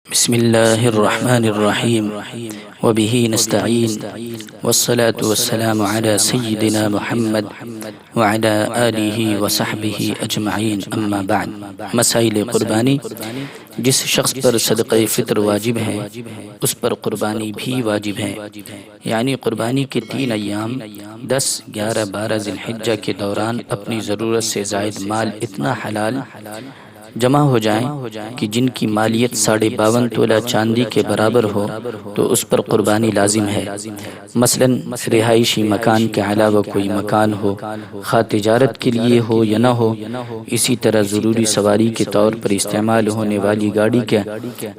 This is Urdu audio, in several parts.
بسم اللہ الرحمن الرحیم وبہ نستعین والصلاة والسلام علی سیدنا محمد وعلی آلہ وصحبہ اجمعین اما بعد۔ مسائل قربانی: جس شخص پر صدقہ فطر واجب ہے اس پر قربانی بھی واجب ہے، یعنی قربانی کے 3 ایام 10، 11، 12 ذی الحجہ کے دوران اپنی ضرورت سے زائد مال اتنا حلال جمع ہو جائیں کہ جن کی مالیت 52.5 تولہ چاندی کے برابر ہو تو اس پر قربانی لازم ہے۔ مثلا رہائشی مکان کے علاوہ کوئی مکان ہو، خواہ تجارت کے لیے ہو یا نہ ہو، اسی طرح ضروری سواری کے طور پر استعمال ہونے والی گاڑی کے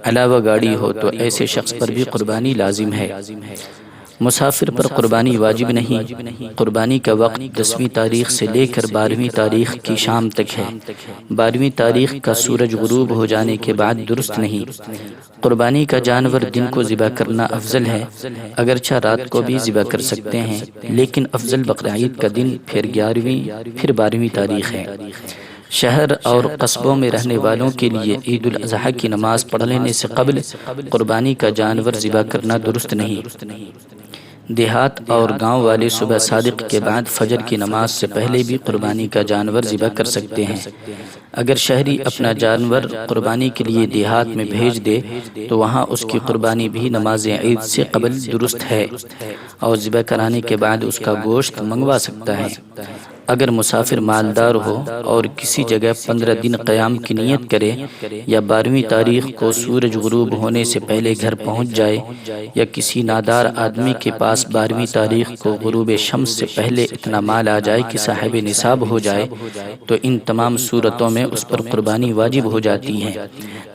علاوہ گاڑی ہو تو ایسے شخص پر بھی قربانی لازم ہے۔ مسافر پر قربانی واجب نہیں۔ قربانی کا وقت 10ویں تاریخ سے لے کر 12ویں تاریخ کی شام تک ہے۔ 12ویں تاریخ کا سورج غروب ہو جانے کے بعد درست نہیں۔ قربانی کا جانور دن کو ذبح کرنا افضل ہے، اگرچہ رات کو بھی ذبح کر سکتے ہیں، لیکن افضل بقرعید کا دن پھر 11ویں پھر 12ویں تاریخ ہے۔ شہر اور قصبوں میں رہنے والوں کے لیے عید الاضحیٰ کی نماز پڑھ لینے سے قبل قربانی کا جانور ذبح کرنا درست نہیں۔ دیہات اور گاؤں والے صبح صادق کے بعد فجر کی نماز سے پہلے بھی قربانی کا جانور ذبح کر سکتے ہیں۔ اگر شہری اپنا جانور قربانی کے لیے دیہات میں بھیج دے تو وہاں اس کی قربانی بھی نماز عید سے قبل درست ہے اور ذبح کرانے کے بعد اس کا گوشت منگوا سکتا ہے۔ اگر مسافر مالدار ہو اور کسی جگہ 15 دن قیام کی نیت کرے یا 12ویں تاریخ کو سورج غروب ہونے سے پہلے گھر پہنچ جائے یا کسی نادار آدمی کے پاس 12ویں تاریخ کو غروب شمس سے پہلے اتنا مال آ جائے کہ صاحب نصاب ہو جائے تو ان تمام صورتوں میں اس پر قربانی واجب ہو جاتی ہے۔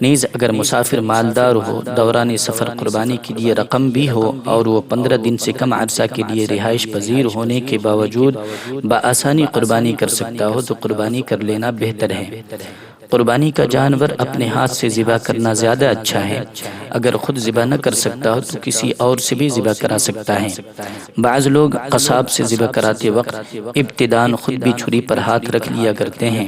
نیز اگر مسافر مالدار ہو، دوران سفر قربانی کے لیے رقم بھی ہو اور وہ 15 دن سے کم عرصہ کے لیے رہائش پذیر ہونے کے باوجود بآسانی قربانی کر سکتا ہو تو قربانی کر لینا بہتر ہے۔ قربانی کا جانور اپنے ہاتھ سے ذبح کرنا زیادہ اچھا ہے۔ اگر خود ذبح نہ کر سکتا ہو تو کسی اور سے بھی ذبح کرا سکتا ہے۔ بعض لوگ قصاب سے ذبح کراتے وقت ابتداءً خود بھی چھری پر ہاتھ رکھ لیا کرتے ہیں۔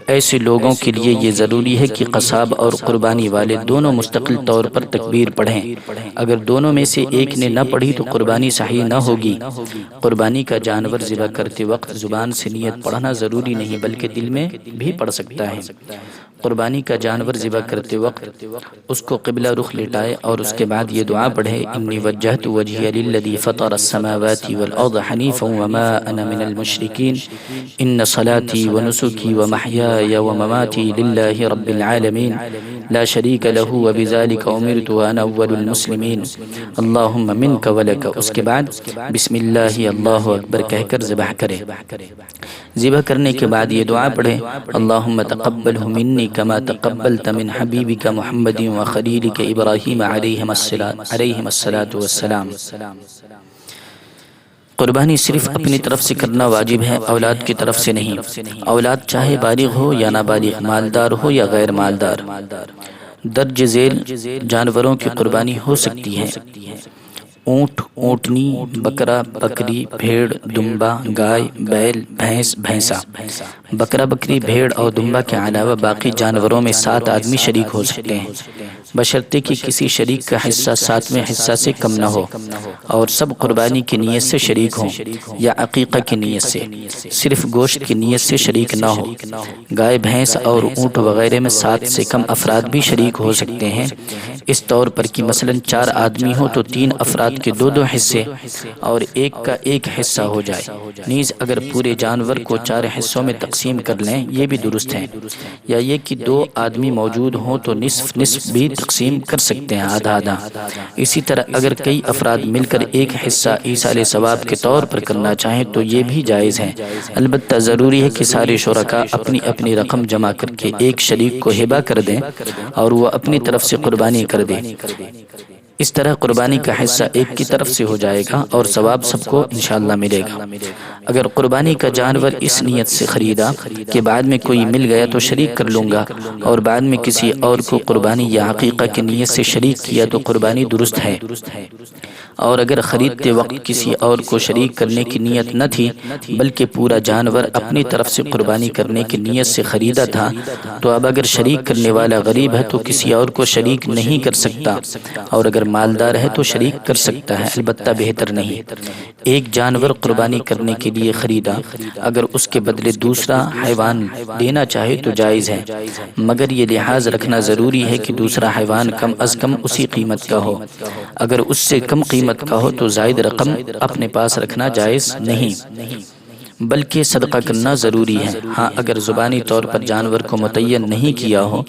ایسے لوگوں کے لیے یہ ضروری ہے کہ قصاب اور قربانی والے دونوں مستقل طور پر تکبیر پڑھیں۔ اگر دونوں میں سے ایک نے نہ پڑھی تو قربانی صحیح نہ ہوگی۔ قربانی کا جانور ذبح کرتے وقت زبان سے نیت پڑھنا ضروری نہیں بلکہ دل میں بھی پڑھ سکتا ہے۔ قربانی کا جانور ذبح کرتے وقت اس کو قبلہ رخ لٹائے اور اس کے بعد یہ دعا پڑھے: انی وجہت وجہی للذی فطر السماوات والارض حنیفا وما انا من المشرکین ان صلاتی ونسکی ومحیای ومماتی للہ رب العالمین لا شریک لہ وبذلک امرت وانا اول المسلمین اللہم منک ولک۔ اس کے بعد بسم اللہ اللہ اکبر کہہ کر ذبح کرے۔ ذبح کرنے کے بعد یہ دعا پڑھے: اللہم تقبلہ منی کما تقبلت من حبیبک محمد وخلیلک ابراہیم علیہم الصلاۃ والسلام۔ قربانی صرف اپنی طرف سے کرنا واجب ہے، اولاد کی طرف سے نہیں۔ اولاد چاہے بالغ ہو یا نابالغ، مالدار ہو یا غیر مالدار، درج ذیل جانوروں کی قربانی ہو سکتی ہے۔ اونٹ، اونٹنی، بکرا، بکری، بھیڑ، دمبا، گائے، بیل، بھینس، بھینسا۔ بکرا، بکری، بھیڑ اور دمبا کے علاوہ باقی جانوروں میں 7 آدمی شریک ہو سکتے ہیں، بشرطے کہ کسی شریک کا حصہ 7ویں حصہ سے کم نہ ہو اور سب قربانی کی نیت سے شریک ہوں یا عقیقہ کی نیت سے، صرف گوشت کی نیت سے شریک نہ ہو۔ گائے، بھینس اور اونٹ وغیرہ میں 7 سے کم افراد بھی شریک ہو سکتے ہیں، اس طور پر کہ مثلا 4 آدمی ہوں تو 3 افراد کے 2 حصے اور ایک کا ایک حصہ ہو جائے۔ نیز اگر پورے جانور کو 4 حصوں میں تقسیم کر لیں یہ بھی درست ہے، یا یہ کہ 2 آدمی موجود ہوں تو نصف نصف بھی تقسیم کر سکتے ہیں، آدھا آدھا۔ اسی طرح اگر کئی افراد مل کر ایک حصہ ایصال ثواب کے طور پر کرنا چاہیں تو یہ بھی جائز ہے، البتہ ضروری ہے کہ سارے شرکاء اپنی اپنی رقم جمع کر کے ایک شریک کو ہبہ کر دیں اور وہ اپنی طرف سے قربانی کر دے۔ اس طرح قربانی کا حصہ ایک کی طرف سے ہو جائے گا اور ثواب سب کو انشاءاللہ ملے گا۔ اگر قربانی کا جانور اس نیت سے خریدا کہ بعد میں کوئی مل گیا تو شریک کر لوں گا، اور بعد میں کسی اور کو قربانی یا عقیقہ کی نیت سے شریک کیا تو قربانی درست ہے۔ اور اگر خریدتے وقت کسی اور کو شریک کرنے کی نیت نہ تھی بلکہ پورا جانور اپنی طرف سے قربانی کرنے کی نیت سے خریدا تھا، تو اب اگر شریک کرنے والا غریب ہے تو کسی اور کو شریک نہیں کر سکتا، اور اگر مالدار ہے تو شریک کر سکتا ہے، البتہ بہتر نہیں۔ ایک جانور قربانی کرنے کے لیے خریدا، اگر اس کے بدلے دوسرا حیوان دینا چاہے تو جائز ہے، مگر یہ لحاظ رکھنا ضروری ہے کہ دوسرا حیوان کم از کم اسی قیمت کا ہو۔ اگر اس سے کم قیمت کا ہو تو زائد رقم اپنے پاس رکھنا جائز نہیں، بلکہ صدقہ کرنا ضروری ہے۔ ہاں اگر زبانی طور پر جانور کو متعین نہیں کیا ہو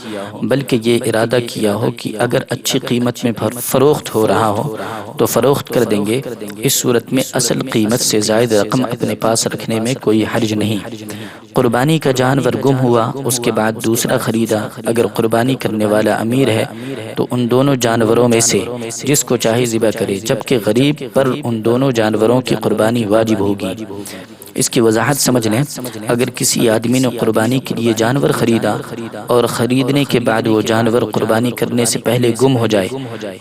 بلکہ یہ ارادہ کیا ہو کہ اگر اچھی قیمت میں فروخت ہو رہا ہو تو فروخت کر دیں گے، اس صورت میں اصل قیمت سے زائد رقم اپنے پاس رکھنے میں کوئی حرج نہیں۔ قربانی کا جانور گم ہوا، اس کے بعد دوسرا خریدا، اگر قربانی کرنے والا امیر ہے تو ان دونوں جانوروں میں سے جس کو چاہے ذبح کرے، جبکہ غریب پر ان دونوں جانوروں کی قربانی واجب ہوگی۔ اس کی وضاحت سمجھ لیں، اگر کسی آدمی نے قربانی کے لیے جانور خریدا اور خریدنے کے بعد وہ جانور قربانی کرنے سے پہلے گم ہو جائے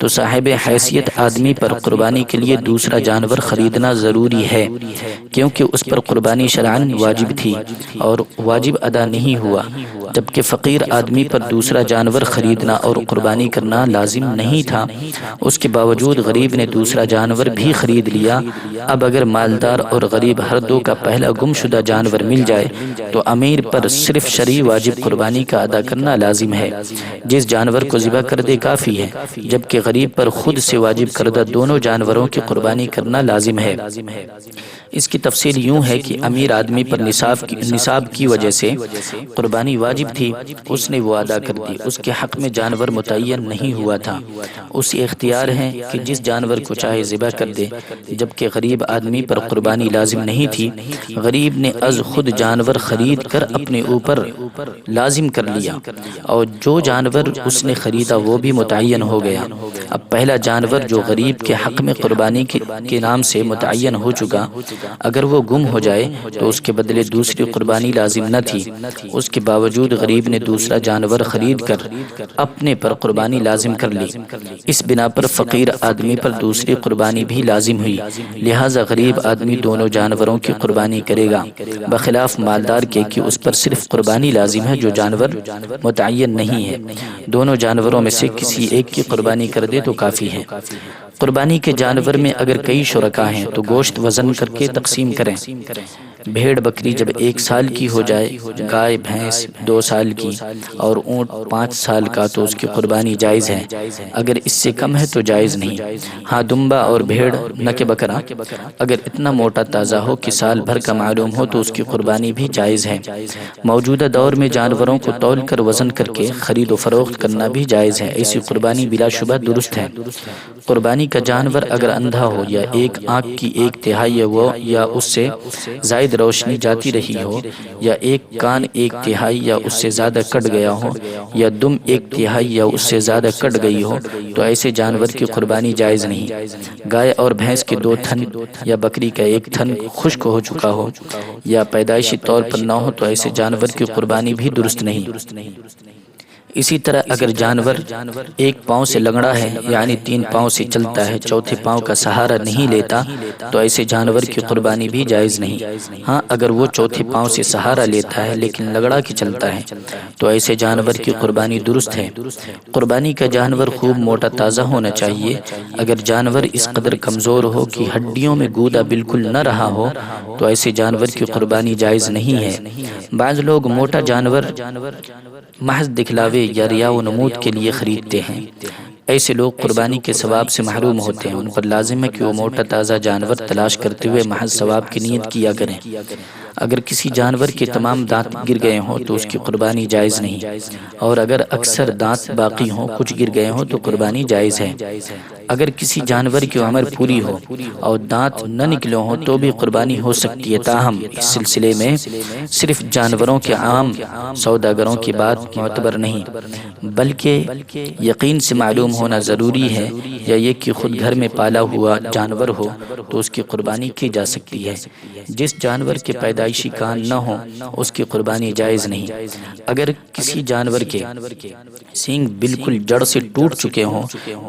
تو صاحب حیثیت آدمی پر قربانی کے لیے دوسرا جانور خریدنا ضروری ہے، کیونکہ اس پر قربانی شرعاً واجب تھی اور واجب ادا نہیں ہوا، جبکہ فقیر آدمی پر دوسرا جانور خریدنا اور قربانی کرنا لازم نہیں تھا۔ اس کے باوجود غریب نے دوسرا جانور بھی خرید لیا۔ اب اگر مالدار اور غریب ہر دو کا پہلا گم شدہ جانور مل جائے تو امیر پر صرف شرعی واجب قربانی کا ادا کرنا لازم ہے، جس جانور کو ذبح کر دے کافی ہے، جبکہ غریب پر خود سے واجب کردہ دونوں جانوروں کی قربانی کرنا لازم ہے۔ اس کی تفصیل یوں ہے کہ امیر آدمی پر نصاب کی وجہ سے قربانی واجب تھی، اس نے وہ ادا کر دی، اس کے حق میں جانور متعین نہیں ہوا تھا، اسے اختیار ہے کہ جس جانور کو چاہے ذبح کر دے، جبکہ غریب آدمی پر قربانی لازم نہیں تھی۔ غریب نے از خود جانور خرید کر اپنے اوپر لازم کر لیا، اور جو جانور اس نے خریدا وہ بھی متعین ہو گیا۔ اب پہلا جانور جو غریب کے حق میں قربانی کے نام سے متعین ہو چکا، اگر وہ گم ہو جائے تو اس کے بدلے دوسری قربانی لازم نہ تھی، اس کے باوجود غریب نے دوسرا جانور خرید کر اپنے پر قربانی لازم کر لی۔ اس بنا پر فقیر آدمی پر دوسری قربانی بھی لازم ہوئی، لہٰذا غریب آدمی دونوں جانوروں کی قربانی کرے گا، بخلاف مالدار کے کہ اس پر صرف قربانی لازم ہے جو جانور متعین نہیں ہے، دونوں جانوروں میں سے کسی ایک کی قربانی کر دے تو کافی ہے۔ قربانی کے جانور میں اگر کئی شرکا ہیں تو گوشت وزن کر کے تقسیم کریں۔ بھیڑ بکری جب 1 سال کی ہو جائے، گائے بھینس 2 سال کی اور اونٹ 5 سال کا تو اس کی قربانی جائز ہے، اگر اس سے کم ہے تو جائز نہیں۔ ہاں دمبا اور بھیڑ نہ کہ بکرا اگر اتنا موٹا تازہ ہو کہ سال بھر کا معلوم ہو تو اس کی قربانی بھی جائز ہے۔ موجودہ دور میں جانوروں کو تول کر وزن کر کے خرید و فروخت کرنا بھی جائز ہے، ایسی قربانی بلا شبہ درست ہے۔ قربانی کا جانور اگر اندھا ہو یا ایک آنکھ کی 1/3 وہ یا اس سے زائد روشنی جاتی رہی ہو، یا ایک کان 1/3 یا اس سے زیادہ کٹ گیا ہو، یا دم 1/3 یا اس سے زیادہ کٹ گئی ہو تو ایسے جانور کی قربانی جائز نہیں۔ گائے اور بھینس کے 2 تھن یا بکری کا 1 تھن خشک ہو چکا ہو یا پیدائشی طور پر نہ ہو تو ایسے جانور کی قربانی بھی درست نہیں۔ اسی طرح اگر جانور 1 پاؤں سے لنگڑا ہے، یعنی 3 پاؤں سے چلتا ہے، چوتھے پاؤں کا سہارا نہیں لیتا تو ایسے جانور کی قربانی بھی جائز نہیں۔ ہاں اگر وہ چوتھے پاؤں سے سہارا لیتا ہے لیکن لنگڑا کے چلتا ہے تو ایسے جانور کی قربانی درست ہے۔ قربانی کا جانور خوب موٹا تازہ ہونا چاہیے، اگر جانور اس قدر کمزور ہو کہ ہڈیوں میں گودا بالکل نہ رہا ہو تو ایسے جانور کی قربانی جائز نہیں ہے۔ بعض لوگ موٹا جانور محض دکھلاوے یا ریا و نمود کے لیے خریدتے ہیں، ایسے لوگ قربانی کے ثواب سے محروم ہوتے ہیں۔ ان پر لازم ہے کہ وہ موٹا تازہ جانور تلاش کرتے ہوئے محض ثواب کی نیت کیا کریں۔ اگر کسی جانور کے تمام دانت گر گئے ہوں تو اس کی قربانی جائز نہیں، اور اگر اکثر دانت باقی ہوں، کچھ گر گئے ہوں تو قربانی جائز ہے۔ اگر کسی جانور کی عمر پوری ہو اور دانت نہ نکلے ہوں تو بھی قربانی ہو سکتی ہے، تاہم اس سلسلے میں صرف جانوروں کے عام سوداگروں کی بات معتبر نہیں، بلکہ یقین سے معلوم ہونا ضروری ہے، یا یہ کہ خود گھر میں پالا ہوا جانور ہو تو اس کی قربانی کی جا سکتی ہے۔ جس جانور کے پیدائشی کان نہ ہوں اس کی قربانی جائز نہیں۔ اگر کسی جانور کے سینگ بالکل جڑ سے ٹوٹ چکے ہوں،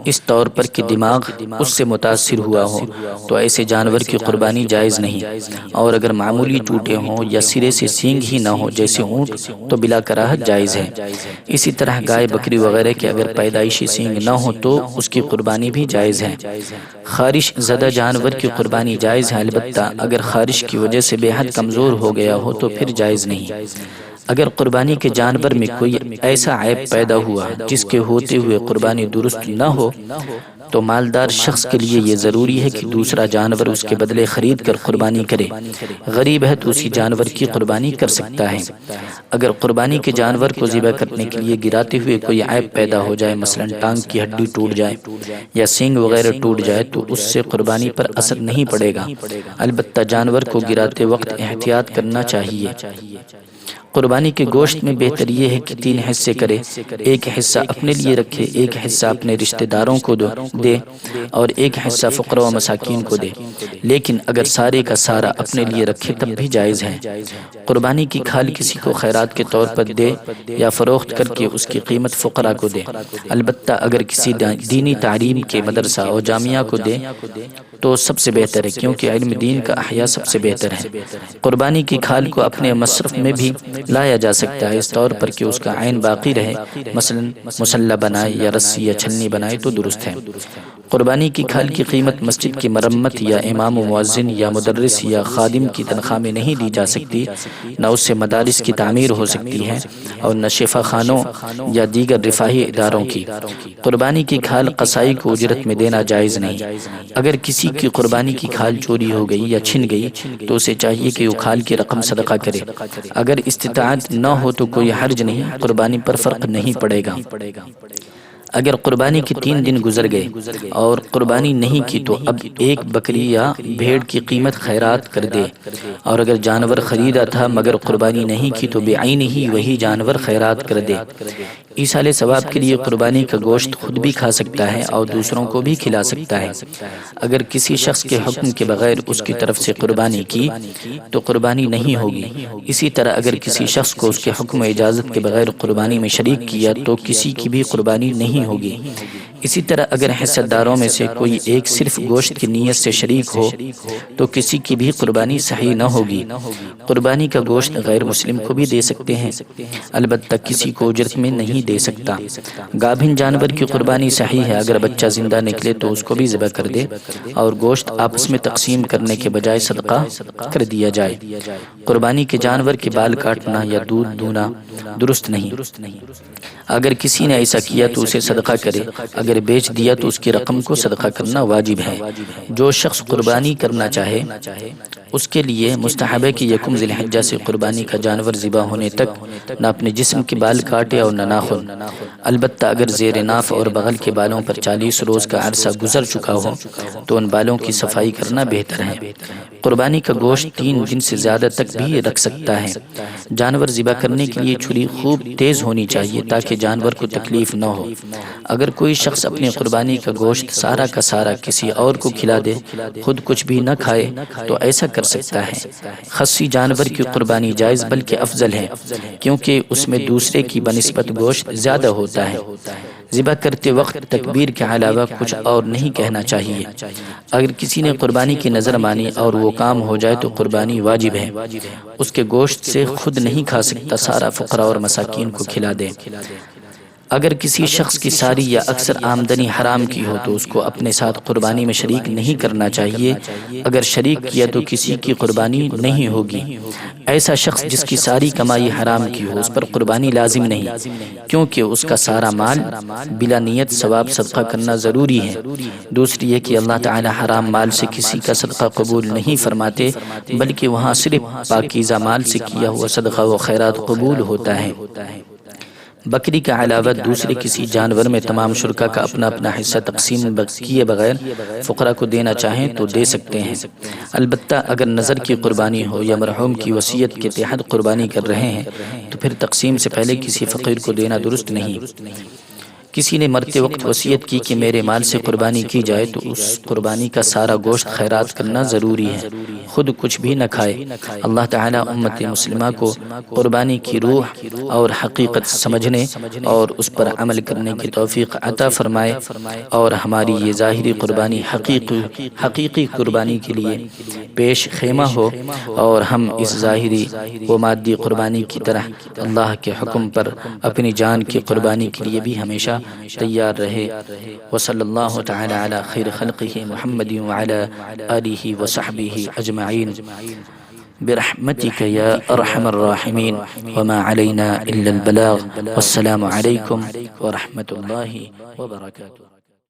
اس طور پر کہ دماغ اس سے متاثر ہوا ہو، تو ایسے جانور کی قربانی جائز نہیں، اور اگر معمولی ٹوٹے ہوں یا سرے سے سینگ ہی نہ ہو جیسے اونٹ تو بلا کراہت جائز ہے۔ اسی طرح گائے بکری وغیرہ کے اگر پیدائشی سینگ نہ ہو تو اس کی قربانی بھی جائز ہے۔ خارش زدہ جانور کی قربانی جائز ہے، البتہ اگر خارش کی وجہ سے بے حد کمزور ہو گیا ہو تو پھر جائز نہیں۔ اگر قربانی کے جانور میں کوئی ایسا عیب پیدا ہوا جس کے ہوتے ہوئے قربانی درست نہ ہو تو مالدار شخص کے لیے یہ ضروری ہے کہ دوسرا جانور اس کے بدلے خرید کر قربانی کرے۔ غریب ہے تو اسی جانور کی قربانی کر سکتا ہے۔ اگر قربانی کے جانور کو ذبح کرنے کے لیے گراتے ہوئے کوئی عیب پیدا ہو جائے، مثلا ٹانگ کی ہڈی ٹوٹ جائے یا سینگ وغیرہ ٹوٹ جائے، تو اس سے قربانی پر اثر نہیں پڑے گا، البتہ جانور کو گراتے وقت احتیاط کرنا چاہیے۔ قربانی کے گوشت میں بہتر یہ ہے کہ 3 حصے کرے، ایک حصہ اپنے لیے رکھے، ایک حصہ اپنے رشتہ داروں کو دے اور ایک حصہ فقراء و مساکین کو دے، لیکن اگر سارے کا سارا اپنے لیے رکھے تب بھی جائز ہے۔ قربانی کی کھال کسی کو خیرات کے طور پر دے یا فروخت کر کے اس کی قیمت فقراء کو دے، البتہ اگر کسی دینی تعلیم کے مدرسہ اور جامعہ کو دے تو سب سے بہتر ہے، کیونکہ علم دین کا احیاء سب سے بہتر ہے۔ قربانی کی کھال کو اپنے مصرف میں بھی لایا جا سکتا ہے، اس طور پر کہ اس کا عین باقی رہے، مثلا مسلح بنائے یا رسی یا چھلنی بنائے تو درست ہے۔ قربانی کی کھال کی قیمت مسجد کی مرمت یا امام و مؤذن یا مدرس یا خادم کی تنخواہ میں نہیں دی جا سکتی، نہ اس سے مدارس کی تعمیر ہو سکتی ہے اور نہ شفا خانوں یا دیگر رفاہی اداروں کی۔ قربانی کی کھال قصائی کو اجرت میں دینا جائز نہیں۔ اگر کسی کی قربانی کی کھال چوری ہو گئی یا چھن گئی تو اسے چاہیے کہ وہ کھال کی رقم صدقہ کرے۔ اگر استطاعت نہ ہو تو کوئی حرج نہیں، قربانی پر فرق نہیں پڑے گا۔ اگر قربانی کے 3 دن گزر گئے اور قربانی نہیں کی تو اب ایک بکری یا بھیڑ کی قیمت خیرات کر دے، اور اگر جانور خریدا تھا مگر قربانی نہیں کی تو بعینہ ہی وہی جانور خیرات کر دے۔ ایصال ثواب کے لیے قربانی کا گوشت خود بھی کھا سکتا ہے اور دوسروں کو بھی کھلا سکتا ہے۔ اگر کسی شخص کے حکم کے بغیر اس کی طرف سے قربانی کی تو قربانی نہیں ہوگی۔ اسی طرح اگر کسی شخص کو اس کے حکم و اجازت کے بغیر قربانی میں شریک کیا تو کسی کی بھی قربانی نہیں ہوگی۔ اسی طرح اگر حصہ داروں میں سے کوئی ایک صرف گوشت کی نیت سے شریک ہو تو کسی کی بھی قربانی صحیح نہ ہوگی۔ قربانی کا گوشت غیر مسلم کو بھی دے سکتے ہیں، البتہ کسی کو اجرت میں نہیں دے سکتا۔ گابھن جانور کی قربانی صحیح ہے، اگر بچہ زندہ نکلے تو اس کو بھی ذبح کر دے اور گوشت آپس میں تقسیم کرنے کے بجائے صدقہ کر دیا جائے۔ قربانی کے جانور کے بال کاٹنا یا دودھ دونا درست نہیں۔ اگر کسی نے ایسا کیا تو اسے صدقہ کرے، اگر بیچ دیا تو اس کی رقم کو صدقہ کرنا واجب ہے۔ جو شخص قربانی کرنا چاہے اس کے لیے مستحب ہے کہ یکم ذی الحجہ سے قربانی کا جانور ذبح ہونے تک نہ اپنے جسم کے بال کاٹے اور نہ ناخن، البتہ اگر زیر ناف اور بغل کے بالوں پر 40 روز کا عرصہ گزر چکا ہو تو ان بالوں کی صفائی کرنا بہتر ہے۔ قربانی کا گوشت 3 دن سے زیادہ تک بھی رکھ سکتا ہے۔ جانور ذبح کرنے کے لیے چھری خوب تیز ہونی چاہیے تاکہ جانور کو تکلیف نہ ہو۔ اگر کوئی شخص اپنی قربانی کا گوشت سارا کا سارا کسی اور کو کھلا دے، خود کچھ بھی نہ کھائے تو ایسا کر سکتا ہے۔ خصی جانور کی قربانی جائز بلکہ افضل ہے، کیونکہ اس میں دوسرے کی بنسبت گوشت زیادہ ہوتا ہے۔ ذبح کرتے وقت تکبیر کے علاوہ کچھ اور نہیں کہنا چاہیے۔ اگر کسی نے قربانی کی نظر مانی اور وہ کام ہو جائے تو قربانی واجب ہے۔ اس کے گوشت سے خود نہیں کھا سکتا، سارا فقراء اور مساکین کو کھلا دے۔ اگر کسی شخص کی ساری یا اکثر آمدنی حرام کی ہو تو اس کو اپنے ساتھ قربانی میں شریک نہیں کرنا چاہیے، اگر شریک کیا تو کسی کی قربانی نہیں ہوگی۔ ایسا شخص جس کی ساری کمائی حرام کی ہو اس پر قربانی لازم نہیں، کیونکہ اس کا سارا مال بلا نیت ثواب صدقہ کرنا ضروری ہے۔ دوسری یہ کہ اللہ تعالی حرام مال سے کسی کا صدقہ قبول نہیں فرماتے، بلکہ وہاں صرف پاکیزہ مال سے کیا ہوا صدقہ و خیرات قبول ہوتا ہے۔ بکری کا علاوہ دوسرے کسی جانور میں تمام شرکا کا اپنا اپنا حصہ تقسیم کیے بغیر فقراء کو دینا چاہیں تو دے سکتے ہیں، البتہ اگر نظر کی قربانی ہو یا مرحوم کی وصیت کے تحت قربانی کر رہے ہیں تو پھر تقسیم سے پہلے کسی فقیر کو دینا درست نہیں۔ کسی نے مرتے وقت وصیت کی کہ میرے مال سے قربانی کی جائے تو اس قربانی کا سارا گوشت خیرات کرنا ضروری ہے، خود کچھ بھی نہ کھائے۔ اللہ تعالی امت مسلمہ کو قربانی کی روح اور حقیقت سمجھنے اور اس پر عمل کرنے کی توفیق عطا فرمائے، اور ہماری یہ ظاہری قربانی حقیقی قربانی کے لیے پیش خیمہ ہو، اور ہم اس ظاہری و مادی قربانی کی طرح اللہ کے حکم پر اپنی جان کی قربانی کے لیے بھی ہمیشہ تیار رہے۔ وصلی اللہ تعالی علی خیر خلقہ محمد وعلی آلہ وصحبہ اجمعین برحمتک یا ارحم الراحمین، وما علینا الا البلاغ، والسلام علیکم ورحمۃ اللہ وبرکاتہ۔